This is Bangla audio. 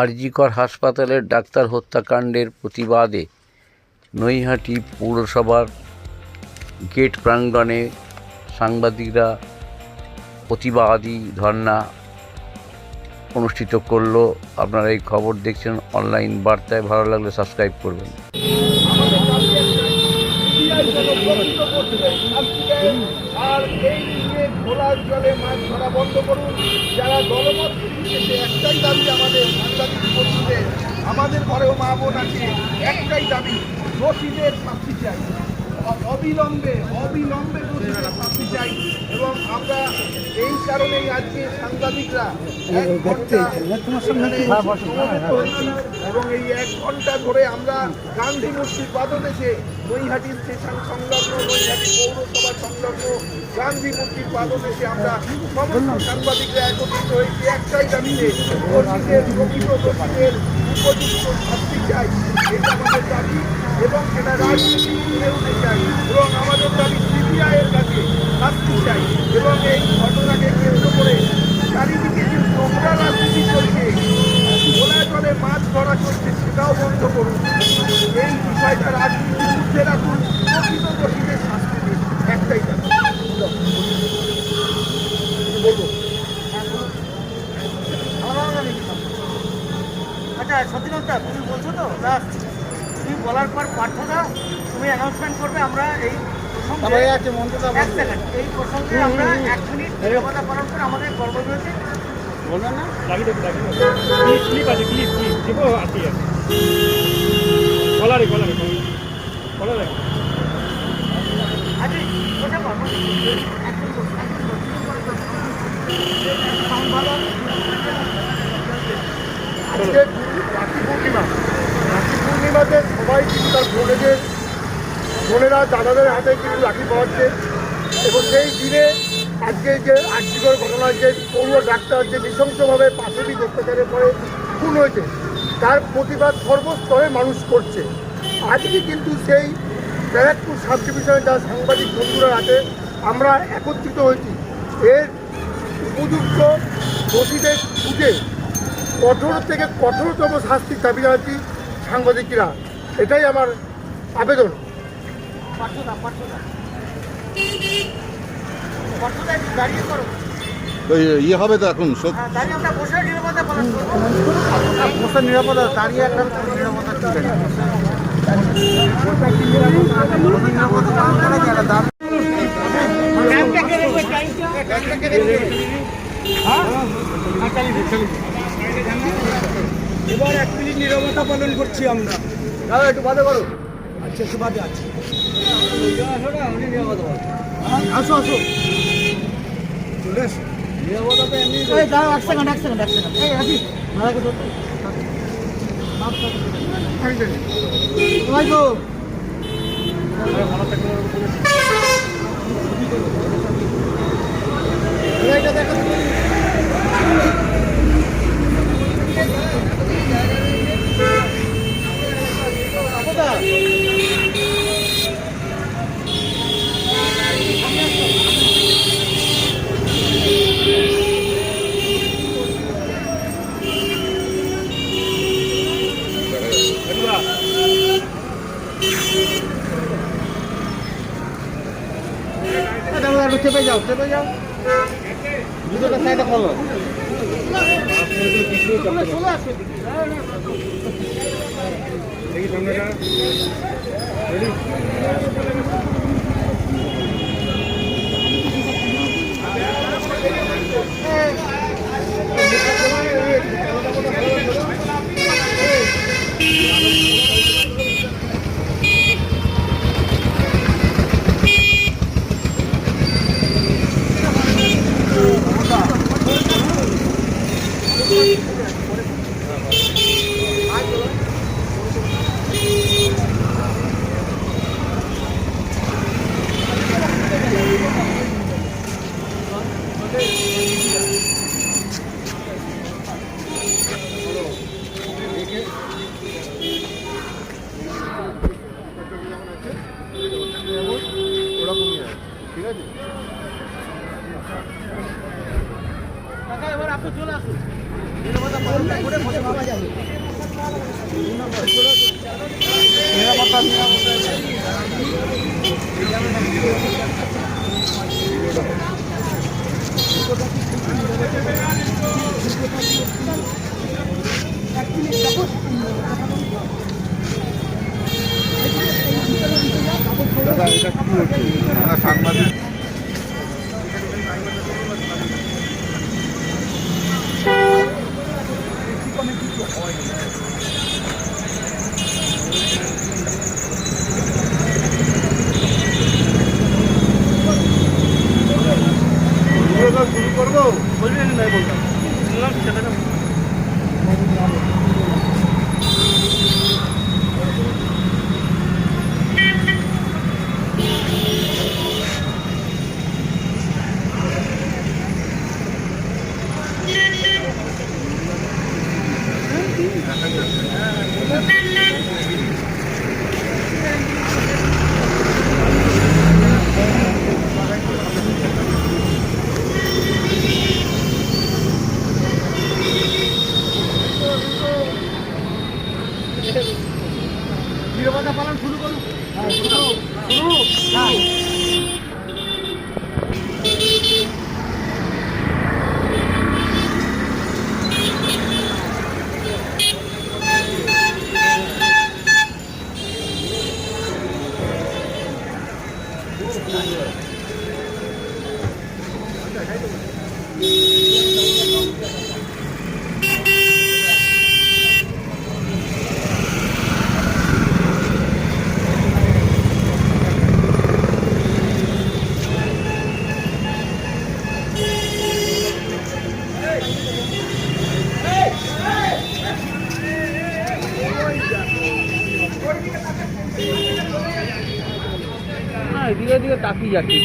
আরজিকর হাসপাতালের ডাক্তার হত্যাকাণ্ডের প্রতিবাদে নৈহাটি পৌরসভার গেট প্রাঙ্গণে সাংবাদিকরা প্রতিবাদী ধর্না অনুষ্ঠিত করল। আপনারা এই খবর দেখছেন অনলাইন বার্তায়। ভালো লাগলে সাবস্ক্রাইব করবেন। আর এই নিয়ে খোলার জলে মাছ ধরা বন্ধ করুন। যারা দলমত নির্বিশেষে একটাই দাবি আমাদের সাংবাদিক বন্ধুদের, আমাদের ঘরেও মা বোন আছে, একটাই দাবি, দোষীদের শাস্তি চাই, অবিলম্বে দোষীদের শাস্তি চাই। এবং আমরা এই কারণেই আজকে সাংবাদিকরা 1 ঘন্টা এবং এই 1 ঘন্টা ধরে আমরা গান্ধী মূর্তির পাদদেশে নৈহাটির স্টেশন সংলগ্ন, নৈহাটি পৌরসভা সংলগ্ন গান্ধী মূর্তির পাদদেশে আমরা সমস্ত সাংবাদিকরা একত্রিত হয়েছি একটাই দাবিতে, দোষীদের প্রকৃত দোষীদের উপযুক্ত শাস্তি চাই। এটা আমাদের দাবি এবং সেটা রাজনীতি তুলে উঠে চাই এবং আমাদের দাবি সিবিআইয়ের কাছে শাস্তি চাই। এবং এই ঘটনাকে কেন্দ্র করে চারিদিকে যে নোংরা রাজনীতি চলছে, খোলা জলে মাছ ধরা চলছে, সেটাও বন্ধ করুন। এই বিষয়টা রাজনীতির ঊর্ধ্বে রাখুন, প্রকৃত দোষীদের শাস্তি দিন, একটাই দাবি। আচ্ছা সত্যিকতা তুমি বলছো তো লাস্ট, তুমি বলার পর পার্থদা তুমি অ্যানাউন্সমেন্ট করবে। আমরা এই প্রসঙ্গে 1 সেকেন্ড, এই প্রসঙ্গে আমরা 1 মিনিট নিরাপত্তা পালন করে আমাদের কর্মবিরতি বলবেন না? ক্লিপ আছে, ক্লিপ দেখো আছে কলারে আচ্ছা ওটা পাবো সাউন্ড ভালো। আজকে রাখি পূর্ণিমাতে সবাই কিন্তু তার বোনেরা দাদাদের হাতে কিন্তু রাখি পাওয়াচ্ছে। এবং সেই দিনে আজকে যে আর্থিকর ঘটনায় যে পৌর ডাক্তার যে নৃশংসভাবে পাশবিক অত্যাচারের পরে খুন হয়েছে, তার প্রতিবাদ সর্বস্তরে মানুষ করছে। আজকে কিন্তু সেই ব্যারাকপুর সাব ডিভিশনে যারা সাংবাদিক বন্ধুরা আছে, আমরা একত্রিত হয়েছি। এর উপযুক্ত দোষীদের খুঁজে কঠোর থেকে কঠোরতম শাস্তির দাবি জানাচ্ছি সাংবাদিকরা, এটাই আমার আবেদন। দাঁড়িয়ে করো, ইয়ে হবে তো এখন দাঁড়িয়ে আমরা বসে নিরাপত্তা পালন করবো। বসে নিরাপত্তা দাঁড়িয়ে একটা নিরাপত্তা ঠিক আছে। এবার 1 মিনিট নিরাপত্তা পালন করছি আমরা। দাদা একটু বাদে করো। আচ্ছা একটু বাদে আছে, আসো চলে এসো। নিরাপত্তা তো এমনি দাঁড়াও 1 সেকেন্ড এই রাখি মারাকে ধরতে চেপে যাও দুটোটা সাইডে ফলো চলে আসো। দেখি সামনেটা রেডি। দাদা এটা কি হচ্ছে আমরা সাংবাদিক শুরু করবো বলবেন না বলতাম শুনলাম সেটা নিরাপত্তা পালন শুরু করুন শুরু হ্যাঁ এদিকে তাকিয়ে যাচ্ছে